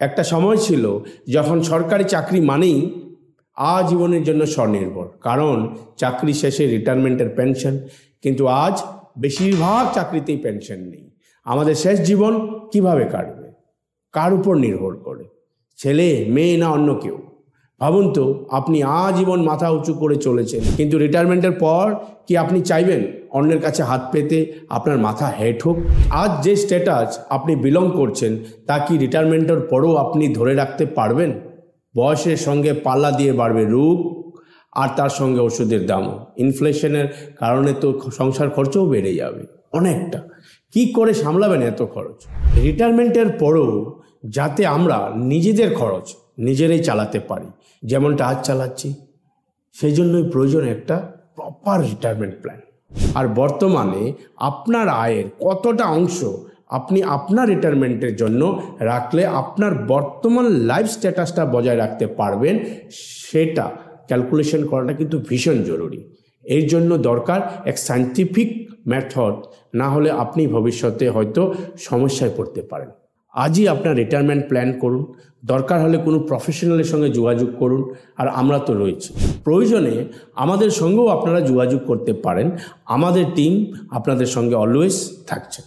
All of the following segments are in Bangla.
একটা সময় ছিল যখন সরকারি চাকরি মানেই আজীবনের জন্য স্বনির্ভর, কারণ চাকরি শেষে রিটায়ারমেন্টের পেনশন। কিন্তু আজ বেশিরভাগ চাকরিতেই পেনশন নেই। আমাদের শেষ জীবন কিভাবে কাটবে, কার উপর নির্ভর করে? ছেলে, মেয়ে না অন্য কেউ? ভাবুন তো, আপনি আজীবন মাথা উঁচু করে চলেছেন, কিন্তু রিটায়ারমেন্টের পর কি আপনি চাইবেন অন্যের কাছে হাত পেতে আপনার মাথা হেঁট হোক? আজ যে স্ট্যাটাস আপনি বিলং করছেন তা কি রিটায়ারমেন্টের পরও আপনি ধরে রাখতে পারবেন? বয়সের সঙ্গে পাল্লা দিয়ে বাড়বে রোগ, আর তার সঙ্গে ওষুধের দামও। ইনফ্লেশনের কারণে তো সংসার খরচও বেড়ে যাবে অনেকটা। কি করে সামলাবেন এত খরচ? রিটায়ারমেন্টের পরও যাতে আমরা নিজেদের খরচ নিজেরাই চালাতে পারি, যেমনটা আজ চালাচ্ছি, সেই জন্যই প্রয়োজন একটা প্রপার রিটায়ারমেন্ট প্ল্যান। আর বর্তমানে আপনার আয়ের কতটা অংশ আপনি আপনার রিটায়ারমেন্টের জন্য রাখলে আপনার বর্তমান লাইফ স্ট্যাটাসটা বজায় রাখতে পারবেন, সেটা ক্যালকুলেশন করাটা কিন্তু ভীষণ জরুরি। এর জন্য দরকার এক সায়েন্টিফিক মেথড, না হলে আপনি ভবিষ্যতে হয়তো সমস্যায় পড়তে পারেন। আজই আপনার রিটায়ারমেন্ট প্ল্যান করুন, দরকার হলে কোনো প্রফেশনালের সঙ্গে যোগাযোগ করুন, আর আমরা তো রয়েছি। প্রয়োজনে আমাদের সঙ্গেও আপনারা যোগাযোগ করতে পারেন। আমাদের টিম আপনাদের সঙ্গে অলওয়েজ থাকছে।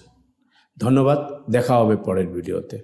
ধন্যবাদ, দেখা হবে পরের ভিডিওতে।